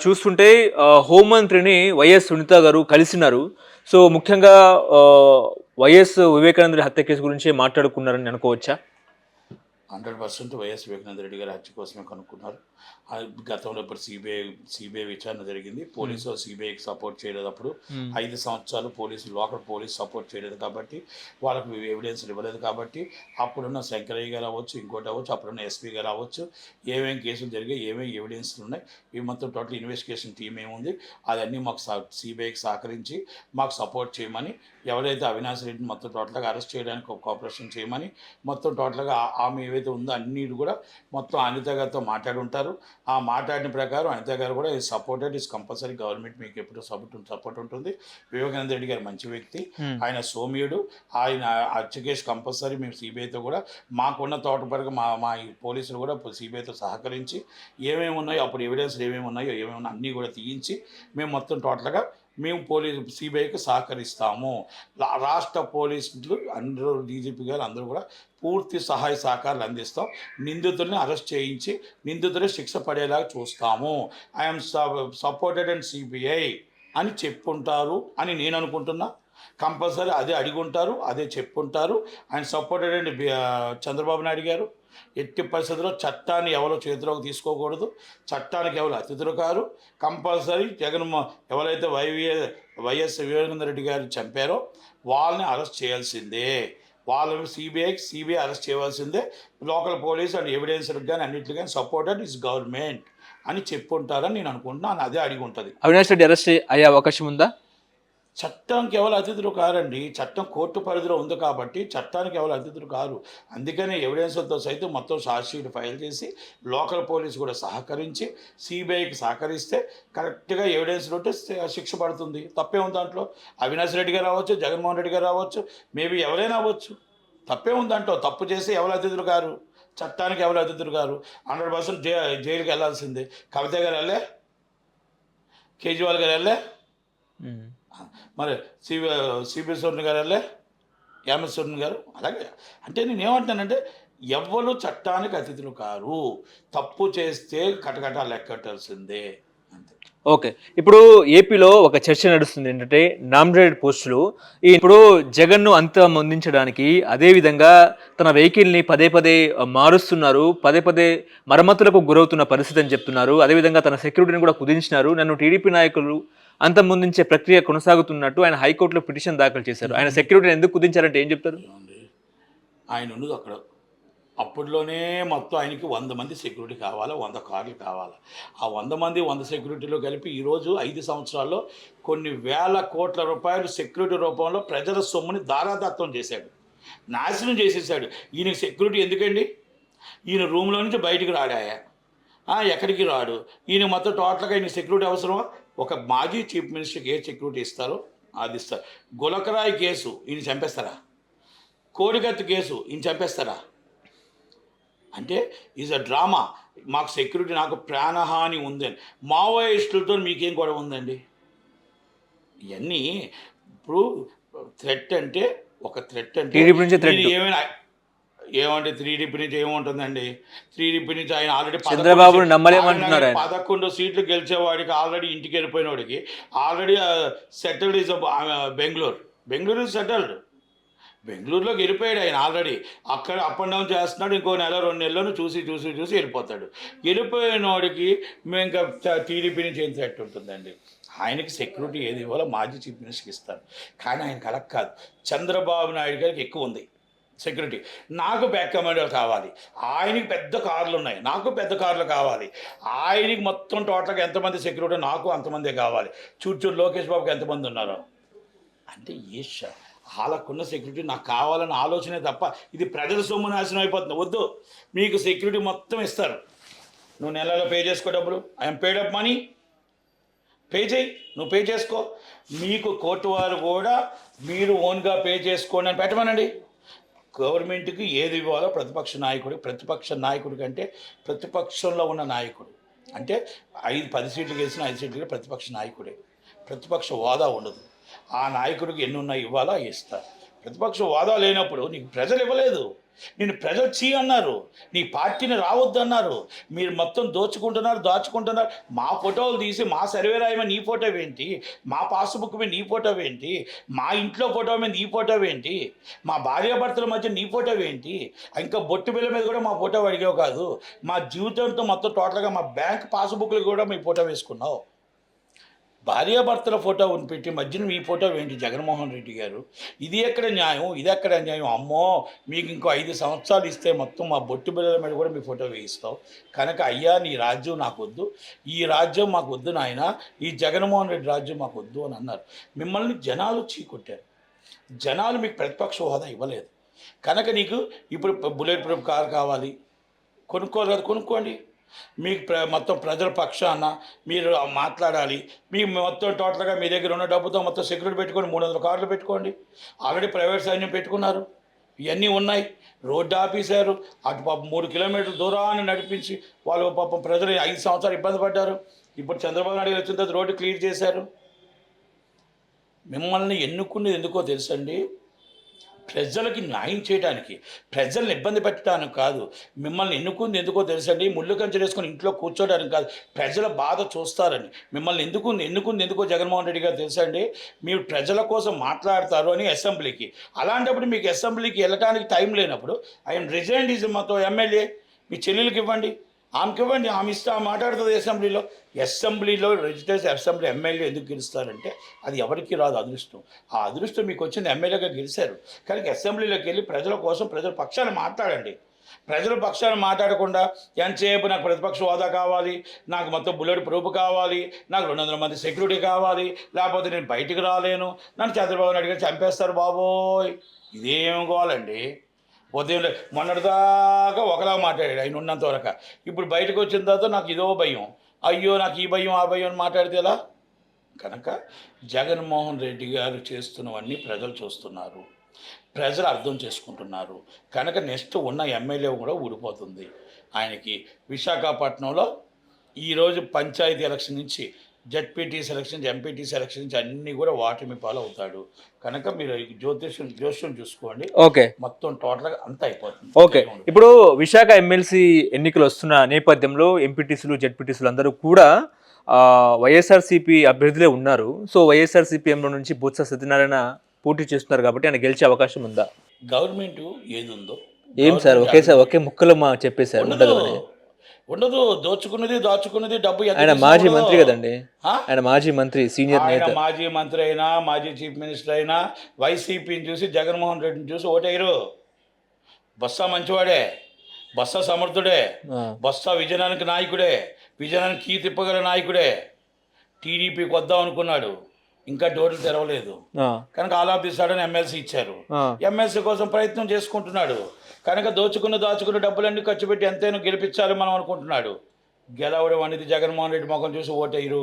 చూస్తుంటే హోంమంత్రిని వైఎస్ సునీత గారు కలిసినారు. సో, ముఖ్యంగా వైఎస్ వివేకానంద హత్య కేసు గురించే మాట్లాడుకున్నారని అనుకోవచ్చా? 100% వైఎస్ వివేకానంద రెడ్డి గారి హత్య కోసమే కనుక్కున్నారు. గతంలో ఇప్పుడు సిబిఐ విచారణ జరిగింది. పోలీసులు సిబిఐకి సపోర్ట్ చేయలేదు. అప్పుడు 5 సంవత్సరాలు లోకల్ పోలీసు సపోర్ట్ చేయలేదు కాబట్టి, వాళ్ళకు ఎవిడెన్స్లు ఇవ్వలేదు కాబట్టి, అప్పుడున్న శంకరయ్య గారు అవ్వచ్చు, ఇంకోటి అవ్వచ్చు, అప్పుడున్న ఎస్పీ గారు అవ్వచ్చు, ఏమేమి కేసులు జరిగాయి, ఏమేమి ఎవిడెన్స్లు ఉన్నాయి, ఇవి మొత్తం టోటల్ ఇన్వెస్టిగేషన్ టీం ఏముంది, అదన్నీ మాకు సిబిఐకి సహకరించి మాకు సపోర్ట్ చేయమని, ఎవరైతే అవినాష్ రెడ్డిని మొత్తం టోటల్గా అరెస్ట్ చేయడానికి ఒక కోఆపరేషన్ చేయమని, మొత్తం టోటల్గా ఆమె ఏవైతే ఉందో అన్నీ కూడా మొత్తం అనిత గారితో మాట్లాడి ఉంటారు. ఆ మాట్లాడిన ప్రకారం అనిత గారు కూడా is supported, is compulsory, government మీకు ఎప్పుడు సపోర్ట్ ఉంటుంది. వివేకానంద రెడ్డి గారు మంచి వ్యక్తి, ఆయన సౌమ్యుడు, ఆయన హత్య కేసు కంపల్సరీ మేము సిబిఐతో కూడా మాకున్న తోటపరకు మా పోలీసులు కూడా సిబిఐతో సహకరించి ఏమేమి ఉన్నాయో అప్పుడు ఎవిడెన్స్లు ఏమేమి ఉన్నాయో అన్నీ కూడా తీయించి మేము మొత్తం టోటల్గా మేము సిబిఐకి సహకరిస్తాము. రాష్ట్ర పోలీసులు అందరూ, డీజీపీ గారు అందరూ కూడా పూర్తి సహాయ సహకారాలు అందిస్తాం. నిందితుల్ని అరెస్ట్ చేయించి నిందితుల్ని శిక్ష పడేలాగా చూస్తాము. ఐఎమ్ సపోర్టెడ్ అండ్ సిబిఐ అని చెప్పుంటారు అని నేను అనుకుంటున్నా. కంపల్సరీ అదే అడిగుంటారు, అదే చెప్పుంటారు. ఆయన సపోర్టెడ్ అండ్ చంద్రబాబు నాయుడు గారు ఎట్టి పరిస్థితుల్లో చట్టాన్ని ఎవరో చేతిలోకి తీసుకోకూడదు, చట్టానికి ఎవరు అతిథులు కారు. కంపల్సరీ ఎవరైతే వైఎస్ వివేకానంద రెడ్డి గారు చంపారో వాళ్ళని అరెస్ట్ చేయాల్సిందే. వాళ్ళని సిబిఐ అరెస్ట్ చేయవలసిందే. లోకల్ పోలీస్ అండ్ ఎవిడెన్స్లకు కానీ అన్నింటికి కానీ సపోర్టెడ్ ఇస్ గవర్నమెంట్ అని చెప్పుంటారని నేను అనుకుంటున్నాను. అదే అడిగి ఉంటుంది. అవినాష్ రెడ్డి అరెస్ట్ అయ్యే అవకాశం ఉందా? చట్టానికి ఎవరు అతిథులు కారండి. చట్టం కోర్టు పరిధిలో ఉంది కాబట్టి చట్టానికి ఎవరు అతిథులు కారు. అందుకనే ఎవిడెన్స్లతో సైతం మొత్తం ఛార్జ్ షీట్ ఫైల్ చేసి లోకల్ పోలీసు కూడా సహకరించి సిబిఐకి సహకరిస్తే కరెక్ట్గా ఎవిడెన్స్లు ఉంటే శిక్ష పడుతుంది. తప్పే ఉంది దాంట్లో. అవినాష్ రెడ్డి గారు అవ్వచ్చు, జగన్మోహన్ రెడ్డి గారు అవ్వచ్చు, మేబీ ఎవరైనా అవ్వచ్చు. తప్పే ఉంది దాంట్లో. తప్పు చేసి ఎవరు అతిథులు కారు, చట్టానికి ఎవరు అతిథులు కారు. 100% జైలుకి వెళ్ళాల్సిందే. కవిత గారు వెళ్ళే, కేజ్రీవాల్ గారు వెళ్ళే, మరి సిబి సోరెన్ గారు వెళ్ళే, యామ సోరెన్ గారు అలాగే. అంటే నేను ఏమంటానంటే ఎవ్వరు చట్టానికి అతిథులు కారు. తప్పు చేస్తే కటకట లెక్కట్టాల్సిందే అంతే. ఓకే. ఇప్పుడు ఏపీలో ఒక చర్చ నడుస్తుంది ఏంటంటే నామినేటెడ్ పోస్టులు ఇప్పుడు జగన్ను అంతమొందించడానికి అదేవిధంగా తన వెహికల్ని పదే పదే మారుస్తున్నారు, పదే పదే మరమ్మతులకు గురవుతున్న పరిస్థితి అని చెప్తున్నారు. అదేవిధంగా తన సెక్యూరిటీని కూడా కుదించినారు. నన్ను టీడీపీ నాయకులు అంతమొందించే ప్రక్రియ కొనసాగుతున్నట్టు ఆయన హైకోర్టులో పిటిషన్ దాఖలు చేశారు. ఆయన సెక్యూరిటీని ఎందుకు కుదించారంటే ఏం చెప్తారు? ఆయన ఉన్నది అక్కడ అప్పట్లోనే మొత్తం ఆయనకి 100 మంది సెక్యూరిటీ కావాలా, 100 కార్లు కావాలా. ఆ 100 మంది 100 సెక్యూరిటీలో కలిపి ఈరోజు 5 సంవత్సరాల్లో కొన్ని వేల కోట్ల రూపాయలు సెక్యూరిటీ రూపంలో ప్రజల సొమ్ముని దారాదత్తం చేశాడు, నాశనం చేసేసాడు. ఈయనకి సెక్యూరిటీ ఎందుకండి? ఈయన రూమ్లో నుంచి బయటికి రాడాయా? ఎక్కడికి రాడు. ఈయన మొత్తం టోటల్గా ఈయన సెక్యూరిటీ అవసరమా? ఒక మాజీ చీఫ్ మినిస్టర్కి ఏ సెక్యూరిటీ ఇస్తారో అది ఇస్తారు. గులకరాయి కేసు ఈయన చంపేస్తారా? కోడికత్తి కేసు ఈయన చంపేస్తారా? అంటే ఈజ్ అ డ్రామా. మాకు సెక్యూరిటీ, నాకు ప్రాణహాని ఉందని. మావోయిస్టులతో మీకేం గొడవ ఉందండి? ఇవన్నీ ఇప్పుడు థ్రెట్ అంటే ఒక థ్రెట్ అంటే ఏమైనా ఏమంటే 3DP నుంచి ఏముంటుందండి? 3DP నుంచి ఆయన ఆల్రెడీ చంద్రబాబు నమ్మలేమంటున్నారు. 11 సీట్లు గెలిచేవాడికి, ఆల్రెడీ ఇంటికి వెళ్ళిపోయినవాడికి already settled is Bengaluru is settled. బెంగళూరులోకి వెళ్ళిపోయాడు ఆయన ఆల్రెడీ. అక్కడ అప్ అండ్ డౌన్ చేస్తున్నాడు. ఇంకో నెల 2 నెలలను చూసి వెళ్ళిపోతాడు. వెళ్ళిపోయిన వాడికి మేము ఇంకా టీడీపీ నుంచి ఏం థ్రెట్ ఉంటుందండి? ఆయనకి సెక్యూరిటీ ఏది ఇవ్వాలో మాజీ చీఫ్ మినిస్టర్కి ఇస్తారు. కానీ ఆయన కలెక్ట్ కాదు. చంద్రబాబు నాయుడు గారికి ఎక్కువ ఉంది సెక్యూరిటీ. నాకు బ్యాక్ కమాండర్ కావాలి. ఆయనకి పెద్ద కార్లు ఉన్నాయి, నాకు పెద్ద కార్లు కావాలి. ఆయనకి మొత్తం టోటల్గా ఎంతమంది సెక్యూరిటీ, నాకు అంతమందే కావాలి. చూచూరు లోకేష్ బాబుకి ఎంతమంది ఉన్నారో. అంటే వాళ్ళకున్న సెక్యూరిటీ నాకు కావాలన్న ఆలోచనే తప్ప ఇది ప్రజల సొమ్ము నాశనం అయిపోతుంది. వద్దు, మీకు సెక్యూరిటీ మొత్తం ఇస్తారు. నువ్వు నెలలో పే చేసుకో డబ్బులు. I'm paid up money, pay చేయి, నువ్వు పే చేసుకో. మీకు కోర్టు వారు కూడా మీరు ఓన్గా పే చేసుకోండి అని పెట్టమనండి. గవర్నమెంట్కి ఏది ఇవ్వాలో ప్రతిపక్ష నాయకుడి కంటే ప్రతిపక్షంలో ఉన్న నాయకుడు అంటే 10 సీట్లు గెలిచిన 5 సీట్లు ప్రతిపక్ష నాయకుడే. ప్రతిపక్ష హోదా ఉండదు. ఆ నాయకుడికి ఎన్ని ఉన్నాయి ఇవ్వాలో ఇస్తారు. ప్రతిపక్ష హోదా లేనప్పుడు నీకు ప్రజలు ఇవ్వలేదు. నేను ప్రజలు చీ అన్నారు, నీ పార్టీని రావద్దన్నారు, మీరు మొత్తం దాచుకుంటున్నారు. మా ఫోటోలు తీసి మా సర్వే రాయమని నీ ఫోటో ఏంటి, మా పాస్బుక్ మీద నీ ఫోటో ఏంటి, మా ఇంట్లో ఫోటో మీద నీ ఫోటో ఏంటి, మా భార్యాభర్తల మధ్య నీ ఫోటో ఏంటి, ఇంకా బొట్టు బిళ్ళ మీద కూడా మా ఫోటో అడిగావు కాదు, మా జీవితంతో మొత్తం టోటల్గా మా బ్యాంక్ పాస్బుక్లు కూడా మీ ఫోటో వేసుకున్నావు. భార్యాభర్తల ఫోటో పెట్టి మధ్యన మీ ఫోటో ఏంటి జగన్మోహన్ రెడ్డి గారు? ఇది ఎక్కడ న్యాయం, ఇది ఎక్కడ అన్యాయం? అమ్మో, మీకు ఇంకో 5 సంవత్సరాలు ఇస్తే మొత్తం మా బొట్టు బిళ్ళల మీద కూడా మీ ఫోటో వేయిస్తావు. కనుక అయ్యా, నీ రాజ్యం నాకు వద్దు, ఈ రాజ్యం మాకు వద్దు నాయన, ఈ జగన్మోహన్ రెడ్డి రాజ్యం మాకు వద్దు అని అన్నారు. మిమ్మల్ని జనాలు చీకొట్టారు, జనాలు మీకు ప్రతిపక్ష హోదా ఇవ్వలేదు. కనుక నీకు ఇప్పుడు బుల్లెట్ ప్రూఫ్ కార్ కావాలి, కొనుక్కోవాలి కదా, కొనుక్కోండి. మీకు మొత్తం ప్రజల పక్షాన మీరు మాట్లాడాలి. మీ మొత్తం టోటల్గా మీ దగ్గర ఉన్న డబ్బుతో మొత్తం సెక్యూరిటీ పెట్టుకొని 300 కార్లు పెట్టుకోండి. ఆల్రెడీ ప్రైవేట్ సైన్యం పెట్టుకున్నారు, ఇవన్నీ ఉన్నాయి. రోడ్డు ఆపేశారు, అటు పాపం 3 కిలోమీటర్ల దూరాన్ని నడిపించి వాళ్ళు పాపం ప్రజలు 5 సంవత్సరాలు ఇబ్బంది పడ్డారు. ఇప్పుడు చంద్రబాబు నాయుడు వచ్చిన తర్వాత రోడ్డు క్లియర్ చేశారు. మిమ్మల్ని ఎన్నుకునేది ఎందుకో తెలుసండి, ప్రజలకి న్యాయం చేయడానికి, ప్రజల్ని ఇబ్బంది పెట్టడానికి కాదు. మిమ్మల్ని ఎన్నుకుంది ఎందుకో తెలుసండి, ముళ్ళు కంచె వేసుకొని ఇంట్లో కూర్చోడానికి కాదు, ప్రజల బాధ చూస్తారని. మిమ్మల్ని ఎన్నుకుంది ఎందుకో జగన్మోహన్ రెడ్డి గారు తెలుసండి, మీరు ప్రజల కోసం మాట్లాడతారు అని అసెంబ్లీకి. అలాంటప్పుడు మీకు అసెంబ్లీకి వెళ్ళడానికి టైం లేనప్పుడు ఆయన రిజైన్ మాతో ఎమ్మెల్యే మీ చెల్లెలకి ఇవ్వండి, ఆమెకి ఇవ్వండి, ఆమె ఇస్తే ఆమె మాట్లాడుతుంది అసెంబ్లీలో రిజిస్టర్స్ అసెంబ్లీ ఎమ్మెల్యే ఎందుకు గెలుస్తారంటే అది ఎవరికి రాదు అదృష్టం. ఆ అదృష్టం మీకు వచ్చింది, ఎమ్మెల్యేగా గెలిచారు. కానీ అసెంబ్లీలోకి వెళ్ళి ప్రజల కోసం ప్రజల పక్షాన మాట్లాడండి. ప్రజల పక్షాన మాట్లాడకుండా ఎంతసేపు నాకు ప్రతిపక్ష హోదా కావాలి, నాకు మొత్తం బుల్లెట్ ప్రూఫ్ కావాలి, నాకు 200 మంది సెక్యూరిటీ కావాలి, లేకపోతే నేను బయటికి రాలేను, నన్ను చంద్రబాబు నాయుడు గారు చంపేస్తారు బాబోయ్, ఇదేం కావాలండి? ఉదయం మొన్నటిదాకా ఒకలా మాట్లాడాడు ఆయన ఉన్నంత వరకు. ఇప్పుడు బయటకు వచ్చిన తర్వాత నాకు ఇదో భయం, అయ్యో నాకు ఈ భయం ఆ భయం అని మాట్లాడితే ఎలా? కనుక జగన్మోహన్ రెడ్డి గారు చేస్తున్నవన్నీ ప్రజలు చూస్తున్నారు, ప్రజలు అర్థం చేసుకుంటున్నారు. కనుక నెక్స్ట్ ఉన్న ఎమ్మెల్యే కూడా ఊడిపోతుంది ఆయనకి. విశాఖపట్నంలో ఈరోజు పంచాయతీ ఎలక్షన్ నుంచి జడ్పీటీ సెలక్షన్, ఎంపీటీ సెలక్షన్ నుంచి అన్నీ కూడా వాటమి పాలవుతాడు. కనుక మీరు జోస్యం చూసుకోండి, ఓకే, మొత్తం టోటల్గా అంతా అయిపోతుంది. ఓకే. ఇప్పుడు విశాఖ ఎమ్మెల్సీ ఎన్నికలు వస్తున్న నేపథ్యంలో ఎంపీటీసీలు జెడ్పీటీసీలు అందరూ కూడా వైఎస్ఆర్సీపీ అభ్యర్థులే ఉన్నారు. సో వైఎస్ఆర్సీపీఎంలో నుంచి బొత్స సత్యనారాయణ పోటీ చేస్తున్నారు కాబట్టి ఆయన గెలిచే అవకాశం ఉందా? గవర్నమెంట్ ఏది ఉందో ఏం సార్ ఒకే ముక్కలో చెప్పేశారు ఉండదు అని. ఉండదు, దాచుకున్నది డబ్బు. ఆయన మాజీ మంత్రి కదండి, ఆయన మాజీ మంత్రి, సీనియర్ నేత. మాజీ మంత్రి అయినా, మాజీ చీఫ్ మినిస్టర్ అయినా వైసీపీని చూసి జగన్మోహన్ రెడ్డిని చూసి ఓటేయరు. బొత్స మంచివాడే, బొత్స సమర్థుడే, బొత్స విజయానికి నాయకుడే, విజయానికి కీ తిప్పగల నాయకుడే. టీడీపీకి వద్దాం అనుకున్నాడు, ఇంకా డోర్లు తెరవలేదు. కనుక all of the sudden MLC ఇచ్చారు, ఎమ్మెల్సీ కోసం ప్రయత్నం చేసుకుంటున్నాడు. కనుక దాచుకున్న డబ్బులన్నీ ఖర్చు పెట్టి ఎంతైనా గెలిపించాలి మనం అనుకుంటున్నాడు. గెలవడం అనేది జగన్మోహన్ రెడ్డి ముఖం చూసి ఓటేయరు.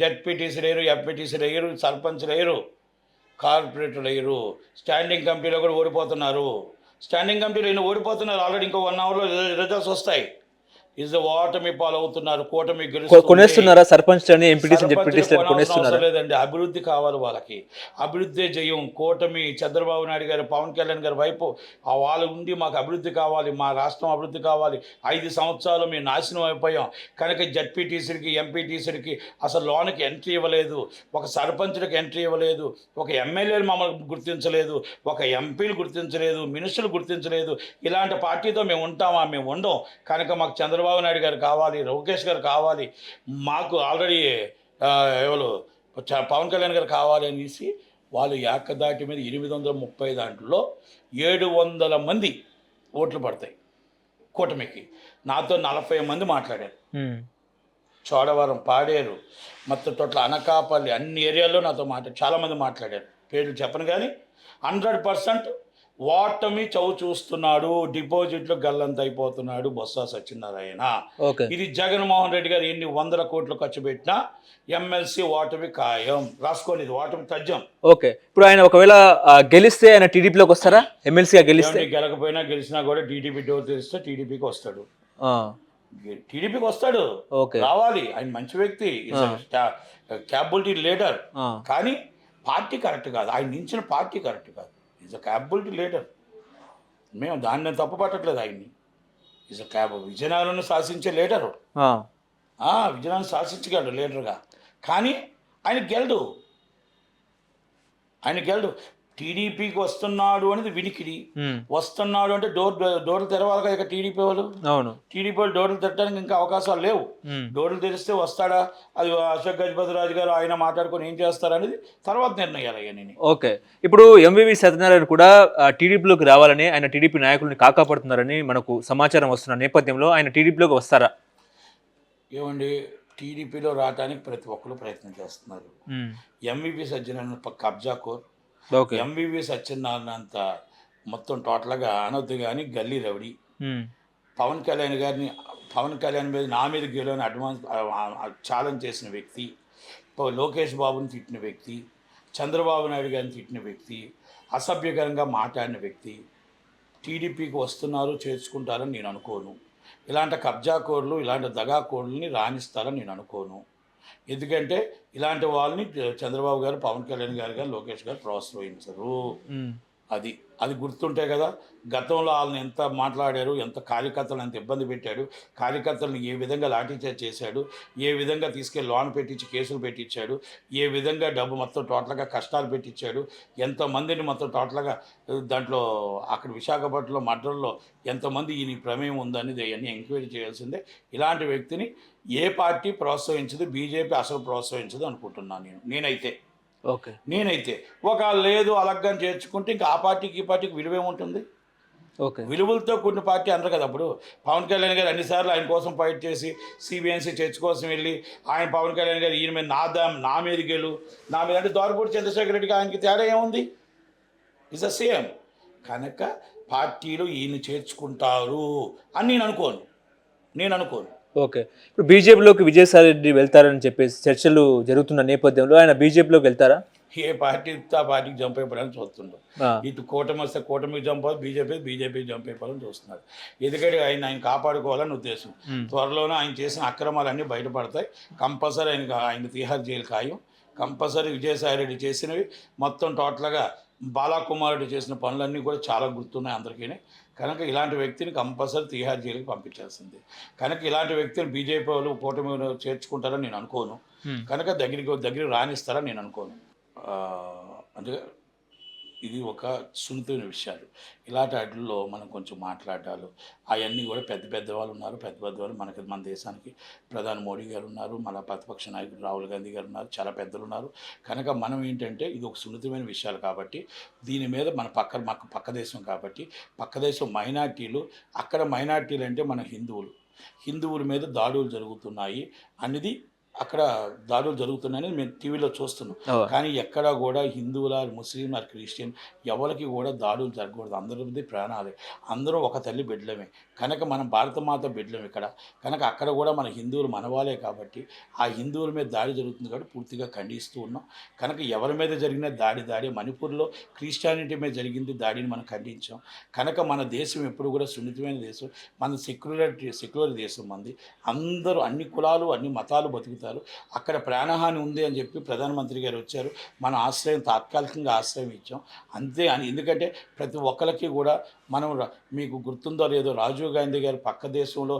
జెడ్పీటీసీ లేరు, ఎంపీటీసీ లేరు, సర్పంచ్ లేరు, కార్పొరేటర్లు లేరు. స్టాండింగ్ కమిటీలో కూడా ఓడిపోతున్నారు. స్టాండింగ్ కమిటీలో ఓడిపోతున్నారు. ఆల్రెడీ ఇంకో 1 అవర్లో రిజల్ట్స్ వస్తాయి. ఓటమి పాలవుతున్నారు. కూటమి కొనేస్తున్నారా సర్పంచ్ కొనేస్తున్నారు? లేదండి, అభివృద్ధి కావాలి వాళ్ళకి, అభివృద్ధి జయం. కూటమి చంద్రబాబు నాయుడు గారు, పవన్ కళ్యాణ్ గారి వైపు వాళ్ళు ఉండి మాకు అభివృద్ధి కావాలి, మా రాష్ట్రం అభివృద్ధి కావాలి, 5 సంవత్సరాలు మేము నాశనం అయిపోయాం. కనుక జడ్పీటీసీలకి, ఎంపీటీసీలకి అసలు లోన్కి ఎంట్రీ ఇవ్వలేదు, ఒక సర్పంచ్లకు ఎంట్రీ ఇవ్వలేదు, ఒక ఎమ్మెల్యేలు మమ్మల్ని గుర్తించలేదు, ఒక ఎంపీలు గుర్తించలేదు, మినిస్టర్లు గుర్తించలేదు. ఇలాంటి పార్టీతో మేము ఉంటామా? మేము ఉండం. కనుక మాకు చంద్రబాబు నాయుడు గారు కావాలి, లోకేష్ గారు కావాలి, మాకు ఆల్రెడీ ఎవరు పవన్ కళ్యాణ్ గారు కావాలి అనేసి వాళ్ళు ఏకదాటి మీద 830 దాంట్లో 700 మంది ఓట్లు పడతాయి కూటమికి. నాతో 40 మంది మాట్లాడారు, చోడవరం, పాడేరు, మొత్తం తోట్ల, అనకాపల్లి, అన్ని ఏరియాల్లో నాతో చాలామంది మాట్లాడారు. పేర్లు చెప్పను కానీ 100% ఓటమి చూస్తున్నాడు. డిపాజిట్లు గల్లంత అయిపోతున్నాడు బొత్స సత్యనారాయణ. ఇది జగన్మోహన్ రెడ్డి గారు ఎన్ని 100 కోట్లు ఖర్చు పెట్టినా ఎమ్మెల్సీ ఓటమి ఖాయం. రాసుకోండి, ఇది ఓటమి తథ్యం. ఓకే, ఇప్పుడు ఆయన ఒకవేళ గెలిస్తే ఆయన టీడీపీలోకి వస్తారా? ఎమ్మెల్సీగా గెలిస్తే? గెలకపోయినా గెలిచినా కూడా టీడీపీ డోర్ తెరిస్తే టీడీపీకి వస్తాడు. టీడీపీకి వస్తాడు, రావాలి. ఆయన మంచి వ్యక్తి, క్యాపబిలిటీ లీడర్. కానీ పార్టీ కరెక్ట్ కాదు, ఆయన నించిన పార్టీ కరెక్ట్ కాదు. Is a capability leader. మేము దాన్ని తప్పు పట్టట్లేదు ఆయన్ని. ఇస్ విజయనగరంలో శాసించే లీడరు, ఆ, విజయనగరం శాసించగలడు లీడర్గా. కానీ ఆయన గెలడు, ఆయన గెలడు. టీడీపీకి వస్తున్నాడు అనేది వినికిడి. ఉమ్, వస్తున్నాడు అంటే డోర్లు తెరవాలి కదా ఇక టీడీపీ వాళ్ళు. అవును. టీడీపీ వాళ్ళు డోర్లు తెరడానికి ఇంకా అవకాశాలు లేవు. ఉమ్, డోర్లు తెరిస్తే వస్తాడా, అది అశోక్ గజపతిరాజు గారు ఆయన మాట్లాడుకొని ఏం చేస్తారనేది తర్వాత నిర్ణయాలు అయ్యాను. ఓకే. ఇప్పుడు ఎంవివి సత్యనారాయణ కూడా టీడీపీలోకి రావాలని, ఆయన టీడీపీ నాయకుల్ని కాకాపడుతున్నారని మనకు సమాచారం వస్తున్న నేపథ్యంలో ఆయన టీడీపీలోకి వస్తారా? ఏమండి, టీడీపీలో రావడానికి ప్రతి ఒక్కరు ప్రయత్నం చేస్తున్నారు. ఉమ్, ఎంవివి సత్యనారాయణ కబ్జా కోర్. ఓకే. ఎంవివి సత్యనారాయణ అంత మొత్తం టోటల్గా అనొద్దు కానీ గల్లీ రౌడీ. ఉమ్, పవన్ కళ్యాణ్ మీద నా మీద గెలవని అడ్వాన్స్ ఛాలెంజ్ చేసిన వ్యక్తి, లోకేష్ బాబుని తిట్టిన వ్యక్తి, చంద్రబాబు నాయుడు గారిని తిట్టిన వ్యక్తి, అసభ్యకరంగా మాట్లాడిన వ్యక్తి. టీడీపీకి వస్తున్నారు, చేర్చుకుంటారని నేను అనుకోను. ఇలాంటి కబ్జాకోర్లు, ఇలాంటి దగాకోర్లని రాణిస్తారని నేను అనుకోను. ఎందుకంటే ఇలాంటి వాళ్ళని చంద్రబాబు గారు, పవన్ కళ్యాణ్ గారు కానీ, లోకేష్ గారు ప్రోత్సహించరు. ఉమ్, అది గుర్తుంటే కదా, గతంలో వాళ్ళని ఎంత మాట్లాడారు, ఎంత కార్యకర్తలను ఎంత ఇబ్బంది పెట్టాడు, కార్యకర్తలను ఏ విధంగా లాఠీచార్జ్ చేశాడు, ఏ విధంగా తీసుకెళ్ళి లోన్ పెట్టించి కేసులు పెట్టించాడు, ఏ విధంగా డబ్బు మొత్తం టోటల్గా కష్టాలు పెట్టించాడు, ఎంతమందిని మొత్తం టోటల్గా దాంట్లో అక్కడ విశాఖపట్నంలో మర్డర్లో ఎంతమంది ఈయన ప్రమేయం ఉందనేది అవన్నీ ఎంక్వైరీ చేయాల్సిందే. ఇలాంటి వ్యక్తిని ఏ పార్టీ ప్రోత్సహించదు, బీజేపీ అసలు ప్రోత్సహించదు అనుకుంటున్నాను నేనైతే. ఓకే. ఒక లేదు అలగ్గా చేర్చుకుంటే ఇంకా ఆ పార్టీకి ఈ పార్టీకి విలువేముంటుంది? ఓకే. విలువలతో కూడిన పార్టీ అనరు కదా. అప్పుడు పవన్ కళ్యాణ్ గారు అన్నిసార్లు ఆయన కోసం ఫైట్ చేసి సిబిఎన్సీ చర్చ్ కోసం వెళ్ళి ఆయన పవన్ కళ్యాణ్ గారు ఈయన మీద నా మీద గెలు, నా మీద అంటే దోరపూడి చంద్రశేఖర్ రెడ్డికి ఆయనకి తేడా ఏముంది? Is the same. కనుక పార్టీలు ఈయన చేర్చుకుంటారు అని నేను అనుకోను. ఓకే. ఇప్పుడు బీజేపీలోకి విజయసాయి రెడ్డి వెళ్తారని చెప్పేసి చర్చలు జరుగుతున్న నేపథ్యంలో ఆయన బీజేపీలోకి వెళ్తారా? ఏ పార్టీ ఆ పార్టీకి జంప్ అయిపోవడానికి చూస్తుండ్రు. ఇటు కూటమి వస్తే కూటమికి జంప్ అవుతుంది, బీజేపీకి జంప్ అయిపోవాలని చూస్తున్నారు. ఎందుకంటే ఆయన కాపాడుకోవాలని ఉద్దేశం. త్వరలోనే ఆయన చేసిన అక్రమాలన్నీ బయటపడతాయి. కంపల్సరీ ఆయన తిహార్ జైలు ఖాయం. కంపల్సరీ విజయసాయి రెడ్డి చేసినవి మొత్తం టోటల్గా బాలాకుమారుడు చేసిన పనులన్నీ కూడా చాలా గుర్తున్నాయి అందరికీ. కనుక ఇలాంటి వ్యక్తిని కంపల్సరీ తిహార్ జైలుకి పంపించాల్సింది. కనుక ఇలాంటి వ్యక్తిని బీజేపీ వాళ్ళు కూటమి చేర్చుకుంటారని నేను అనుకోను. కనుక దగ్గరికి రాణిస్తారని నేను అనుకోను. అంటే ఇది ఒక సున్నితమైన విషయాలు. ఇలాంటి వాటిల్లో మనం కొంచెం మాట్లాడాలి. అవన్నీ కూడా పెద్ద వాళ్ళు ఉన్నారు. పెద్ద వాళ్ళు మన దేశానికి ప్రధాని మోడీ గారు ఉన్నారు, మన ప్రతిపక్ష నాయకుడు రాహుల్ గాంధీ గారు ఉన్నారు, చాలా పెద్దలు ఉన్నారు. కనుక మనం ఏంటంటే ఇది ఒక సున్నితమైన విషయాలు కాబట్టి దీని మీద మాకు పక్క దేశం కాబట్టి, పక్క దేశం మైనార్టీలు, అక్కడ మైనార్టీలు అంటే మన హిందువుల మీద దాడులు జరుగుతున్నాయి అనేది, అక్కడ దాడులు జరుగుతున్నాయని మేము టీవీలో చూస్తున్నాం. కానీ ఎక్కడా కూడా హిందువుల, ముస్లిం, క్రిస్టియన్ ఎవరికి కూడా దాడులు జరగకూడదు. అందరిది ప్రాణాలే, అందరూ ఒక తల్లి బిడ్డలమే. కనుక మనం భారతమాత బిడ్డలం ఇక్కడ. కనుక అక్కడ కూడా మన హిందువులు మనవాలే కాబట్టి ఆ హిందువుల మీద దాడి జరుగుతుంది కాబట్టి పూర్తిగా ఖండిస్తూ ఉన్నాం. కనుక ఎవరి మీద జరిగిన దాడి మణిపూర్లో క్రిస్టియానిటీ మీద జరిగింది, దాడిని మనం ఖండించాం. కనుక మన దేశం ఎప్పుడు కూడా సున్నితమైన దేశం, మన సెక్యులర్ దేశం మంది. అందరూ అన్ని కులాలు అన్ని మతాలు బతుకుతారు. అక్కడ ప్రాణహాని ఉంది అని చెప్పి ప్రధానమంత్రి గారు వచ్చారు. మన తాత్కాలికంగా ఆశ్రయం ఇచ్చాం అంతే అని. ఎందుకంటే ప్రతి ఒక్కరికి కూడా మనం మీకు గుర్తుందో లేదో, రాజీవ్ గాంధీ గారు పక్క దేశంలో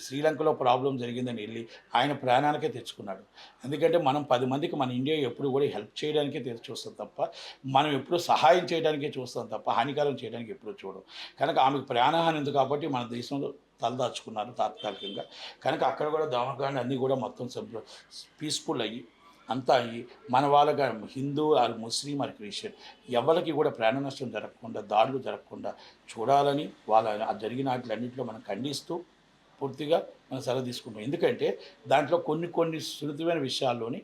శ్రీలంకలో ప్రాబ్లం జరిగిందని వెళ్ళి ఆయన ప్రాణానికే తెచ్చుకున్నాడు. ఎందుకంటే మనం 10 మందికి మన ఇండియా ఎప్పుడు కూడా హెల్ప్ చేయడానికే చూస్తాం తప్ప, మనం ఎప్పుడు సహాయం చేయడానికే చూస్తాం తప్ప హానికరం చేయడానికి ఎప్పుడు చూడం. కనుక ఆమెకు ప్రాణహాని ఉంది కాబట్టి మన దేశంలో తలదాచుకున్నారు తాత్కాలికంగా. కనుక అక్కడ కూడా దమనకాండ అన్నీ కూడా మొత్తం పీస్ఫుల్ అయ్యి అంతా అయ్యి మన వాళ్ళగా హిందూ ముస్లిం క్రిస్టియన్ ఎవరికి కూడా ప్రాణ నష్టం జరగకుండా, దాడులు జరగకుండా చూడాలని వాళ్ళ జరిగిన వాటిలన్నింటిలో మనం ఖండిస్తూ పూర్తిగా మనం సెలవు తీసుకుంటాం. ఎందుకంటే దాంట్లో కొన్ని సున్నితమైన విషయాల్లోని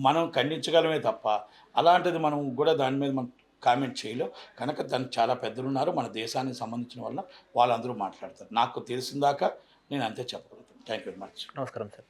మనం ఖండించగలమే తప్ప అలాంటిది మనం కూడా దాని మీద మనం కామెంట్ చేయలేం. కనుక దానికి చాలా పెద్దలు ఉన్నారు మన దేశానికి సంబంధించిన వల్ల, వాళ్ళందరూ మాట్లాడతారు. నాకు తెలిసిన దాకా నేను అంతే చెప్పగలుగుతాను. Thank you very much. నమస్కారం సార్.